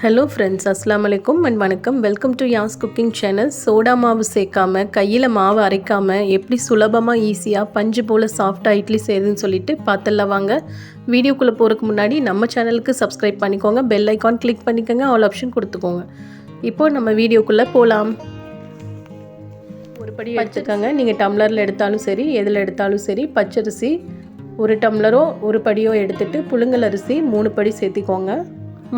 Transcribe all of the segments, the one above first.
Hello friends, அஸ்ஸலாமு அலைக்கும் and வணக்கம். Welcome to Yas cooking channel. Soda மாவு சேர்க்காமல் கையில் மாவு அரைக்காமல் எப்படி சுலபமாக ஈஸியாக பஞ்சு போல் சாஃப்டாக இட்லி செய்யுதுன்னு சொல்லிட்டு பார்த்துடலாம் வாங்க. வீடியோக்குள்ளே போகிறதுக்கு முன்னாடி நம்ம சேனலுக்கு சப்ஸ்கிரைப் பண்ணிக்கோங்க, பெல் ஐக்கான் கிளிக் பண்ணிக்கோங்க, ஆல் ஆப்ஷன் கொடுத்துக்கோங்க. இப்போது நம்ம வீடியோக்குள்ளே போகலாம். ஒரு படி எடுத்துக்கோங்க. நீங்கள் டம்ளரில் எடுத்தாலும் சரி, எதில் எடுத்தாலும் சரி. பச்சரிசி ஒரு டம்ளரோ ஒரு படியோ எடுத்துகிட்டு புழுங்கல் அரிசி 3 படி சேர்த்திக்கோங்க.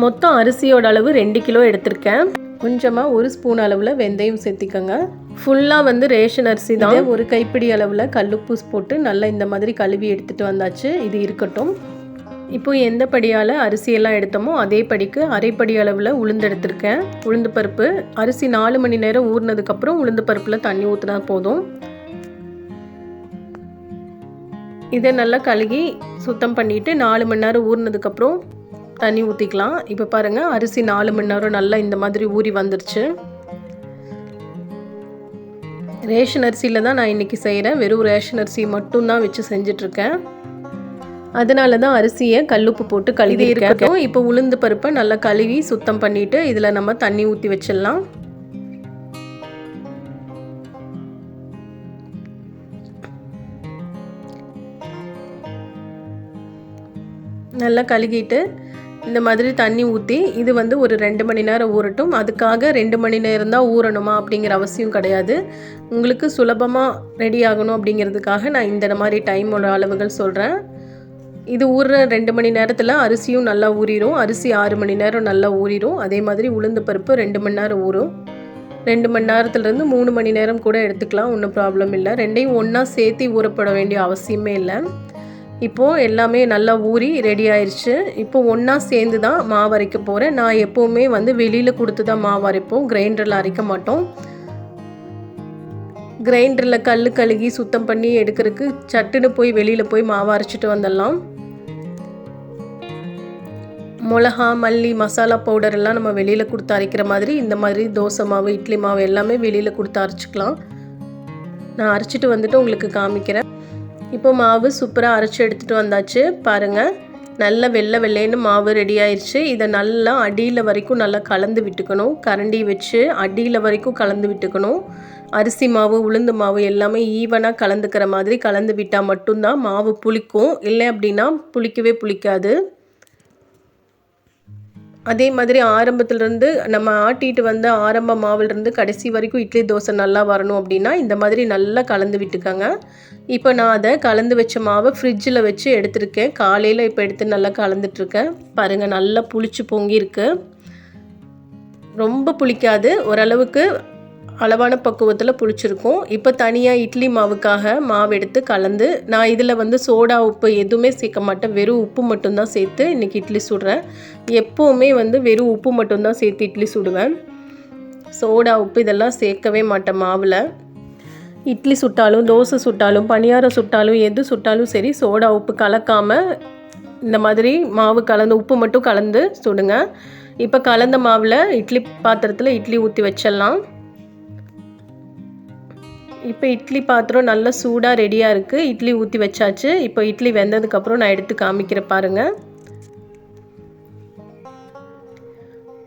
மொத்தம் அரிசியோட அளவு 2 கிலோ எடுத்திருக்கேன். கொஞ்சமாக 1 ஸ்பூன் அளவில் வெந்தயம் சேர்த்திக்கோங்க. ஃபுல்லாக ரேஷன் அரிசி தான். ஒரு கைப்பிடி அளவில் கல்லுப்பு போட்டு நல்லா இந்த மாதிரி கழுவி எடுத்துகிட்டு வந்தாச்சு. இது இருக்கட்டும். இப்போ எந்த படியால் அரிசியெல்லாம் எடுத்தோமோ அதே படிக்கு அரைப்படி அளவில் உளுந்து எடுத்திருக்கேன். உளுந்து பருப்பு அரிசி 4 மணி நேரம் ஊறினதுக்கப்புறம் உளுந்து பருப்பில் தண்ணி ஊற்றினா போதும். இதை நல்லா கழுகி சுத்தம் பண்ணிவிட்டு 4 மணி நேரம் ஊறினதுக்கப்புறம் தண்ணி ஊற்றிக்கலாம். இப்போ பாருங்கள், அரிசி 4 மணி நேரம் நல்லா இந்த மாதிரி ஊறி வந்துருச்சு. ரேஷன் அரிசியில் தான் நான் இன்றைக்கி செய்கிறேன். வெறும் ரேஷன் அரிசி மட்டும்தான் வச்சு செஞ்சிட்ருக்கேன். அதனால தான் அரிசியை கல்லுப்பு போட்டு கழுவி இருக்கட்டும். இப்போ உளுந்து பருப்பை நல்லா கழுவி சுத்தம் பண்ணிவிட்டு இதில் நம்ம தண்ணி ஊற்றி வச்சிடலாம். நல்லா கழுகிட்டு இந்த மாதிரி தண்ணி ஊற்றி இது ஒரு 2 மணி நேரம் ஊறட்டும். அதுக்காக 2 மணி நேரம் தான் ஊறணுமா அப்படிங்கிற அவசியம் கிடையாது. உங்களுக்கு சுலபமாக ரெடி ஆகணும் அப்படிங்கிறதுக்காக நான் இந்த மாதிரி டைமோட அளவுகள் சொல்கிறேன். இது ஊறுற 2 மணி நேரத்தில் அரிசியும் நல்லா ஊறிடும். அரிசி 6 மணி நேரம் நல்லா ஊறிடும். அதே மாதிரி உளுந்து பருப்பு 2 மணி நேரம் ஊறும். 2 மணி நேரத்துலேருந்து 3 மணி நேரம் கூட எடுத்துக்கலாம், ஒன்றும் ப்ராப்ளம் இல்லை. ரெண்டையும் ஒன்றா சேர்த்து ஊறப்பட வேண்டிய அவசியமே இல்லை. இப்போது எல்லாமே நல்லா ஊறி ரெடி ஆயிடுச்சு. இப்போ ஒன்றா சேர்ந்து தான் மாவு அரைக்க போகிறேன். நான் எப்போவுமே வெளியில் கொடுத்து தான் மாவு அரைப்போம், கிரைண்டரில் அரைக்க மாட்டோம். கிரைண்டரில் கழுகி சுத்தம் பண்ணி எடுக்கிறதுக்கு சட்டுன்னு போய் வெளியில் போய் மாவு அரைச்சிட்டு வந்துடலாம். மிளகா, மல்லி, மசாலா பவுடர் எல்லாம் நம்ம வெளியில் கொடுத்து அரைக்கிற மாதிரி இந்த மாதிரி தோசை மாவு, இட்லி மாவு எல்லாமே வெளியில் கொடுத்து அரைச்சிக்கலாம். நான் அரைச்சிட்டு வந்துட்டு உங்களுக்கு காமிக்கிறேன். இப்போ மாவு சூப்பராக அரைச்சி எடுத்துகிட்டு வந்தாச்சு. பாருங்கள், நல்ல வெள்ளைன்னு மாவு ரெடி ஆயிடுச்சு. இதை நல்லா அடியில் வரைக்கும் நல்லா கலந்து விட்டுக்கணும். கரண்டி வச்சு அடியில் வரைக்கும் கலந்து விட்டுக்கணும். அரிசி மாவு, உளுந்து மாவு எல்லாமே ஈவனாக கலந்துக்கிற மாதிரி கலந்து விட்டால் மட்டும்தான் மாவு புளிக்கும். இல்லை அப்படின்னா புளிக்காது. அதே மாதிரி ஆரம்பத்துலேருந்து நம்ம ஆட்டிட்டு வந்த ஆரம்ப மாவுலேருந்து கடைசி வரைக்கும் இட்லி தோசை நல்லா வரணும் அப்படின்னா இந்த மாதிரி நல்லா கலந்து விட்டுக்கோங்க. இப்போ நான் அதை கலந்து வச்ச மாவை ஃப்ரிட்ஜில் வச்சு எடுத்துருக்கேன். காலையில் இப்போ எடுத்து நல்லா கலந்துட்டுருக்கேன். பாருங்கள், நல்லா புளிச்சு பொங்கியிருக்கு. ரொம்ப புளிக்காது, ஓரளவுக்கு அளவான பக்குவத்தில் புளிச்சிருக்கும். இப்போ தனியாக இட்லி மாவுக்காக மாவு எடுத்து கலந்து நான் இதில் சோடா உப்பு எதுவுமே சேர்க்க மாட்டேன். வெறும் உப்பு மட்டும்தான் சேர்த்து இன்றைக்கி இட்லி சுடுறேன். எப்போவுமே வெறும் உப்பு மட்டும்தான் சேர்த்து இட்லி சுடுவேன். சோடா உப்பு இதெல்லாம் சேர்க்கவே மாட்டேன் மாவில். இட்லி சுட்டாலும், தோசை சுட்டாலும், பணியாரம் சுட்டாலும், எது சுட்டாலும் சரி, சோடா உப்பு கலக்காமல் இந்த மாதிரி மாவு கலந்து உப்பு மட்டும் கலந்து சுடுங்க. இப்போ கலந்த மாவில் இட்லி பாத்திரத்தில் இட்லி ஊற்றி வச்சிடலாம். இப்போ இட்லி பாத்திரம் நல்லா சூடாக ரெடியாக இருக்குது. இட்லி ஊற்றி வச்சாச்சு. இப்போ இட்லி வெந்ததுக்கப்புறம் நான் எடுத்து காமிக்கிறேன்.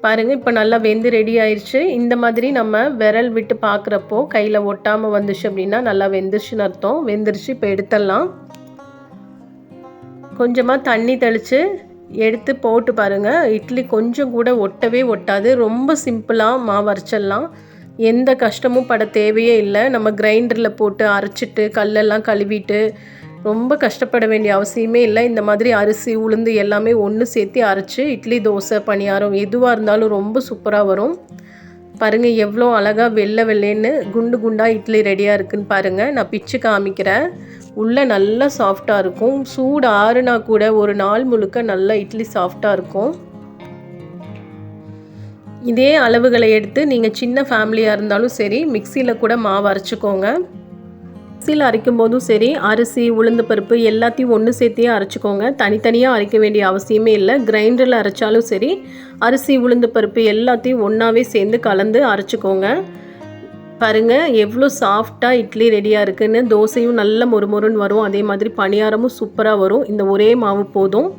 பாருங்கள், இப்போ நல்லா வெந்து ரெடி ஆயிடுச்சு. இந்த மாதிரி நம்ம விரல் விட்டு பார்க்குறப்போ கையில் ஒட்டாமல் வந்துச்சு அப்படின்னா நல்லா வெந்துருச்சுன்னு அர்த்தம். வெந்துருச்சு. இப்போ எடுத்துடலாம். கொஞ்சமாக தண்ணி தெளித்து எடுத்து போட்டு பாருங்கள். இட்லி கொஞ்சம் கூட ஒட்டாது. ரொம்ப சிம்பிளாக மாவு அரைச்சிடலாம். எந்த கஷ்டமும் பட தேவையே இல்லை. நம்ம கிரைண்டரில் போட்டு அரைச்சிட்டு கல்லெல்லாம் கழுவிட்டு ரொம்ப கஷ்டப்பட வேண்டிய அவசியமே இல்லை. இந்த மாதிரி அரிசி, உளுந்து எல்லாமே ஒன்று சேர்த்து அரைச்சி இட்லி, தோசை, பணியாரம் எதுவாக இருந்தாலும் ரொம்ப சூப்பராக வரும். பாருங்கள், எவ்வளோ அழகாக வெள்ளைன்னு குண்டு குண்டாக இட்லி ரெடியாக இருக்குதுன்னு பாருங்கள். நான் பிச்சு காமிக்கிறேன். உள்ளே நல்லா சாஃப்டாக இருக்கும். சூடு ஆறுனா கூட ஒரு நாள் முழுக்க நல்லா இட்லி சாஃப்டாக இருக்கும். இதே அளவுகளை எடுத்து நீங்கள் சின்ன ஃபேமிலியாக இருந்தாலும் சரி மிக்சியில் கூட மாவு அரைச்சிக்கோங்க. மிக்சியில் அரைக்கும் போதும் சரி, அரிசி, உளுந்து பருப்பு எல்லாத்தையும் ஒன்று சேர்த்தியே அரைச்சிக்கோங்க. தனித்தனியாக அரைக்க வேண்டிய அவசியமே இல்லை. கிரைண்டரில் அரைச்சாலும் சரி, அரிசி, உளுந்து பருப்பு எல்லாத்தையும் ஒன்றாவே சேர்ந்து கலந்து அரைச்சிக்கோங்க. பாருங்கள், எவ்வளோ சாஃப்டாக இட்லி ரெடியாக இருக்குதுன்னு. தோசையும் நல்ல மொறுமொறுன்னு வரும். அதே மாதிரி பணியாரமும் சூப்பராக வரும். இந்த ஒரே மாவு போதும்.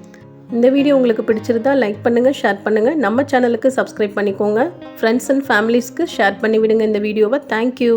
இந்த வீடியோ உங்களுக்கு பிடிச்சிருந்தா லைக் பண்ணுங்கள், ஷேர் பண்ணுங்கள். நம்ம சேனலுக்கு சப்ஸ்கிரைப் பண்ணிக்கோங்க. ஃப்ரெண்ட்ஸ் அண்ட் ஃபேமிலிஸ்க்கு ஷேர் பண்ணி விடுங்க இந்த வீடியோவை. தேங்க்யூ.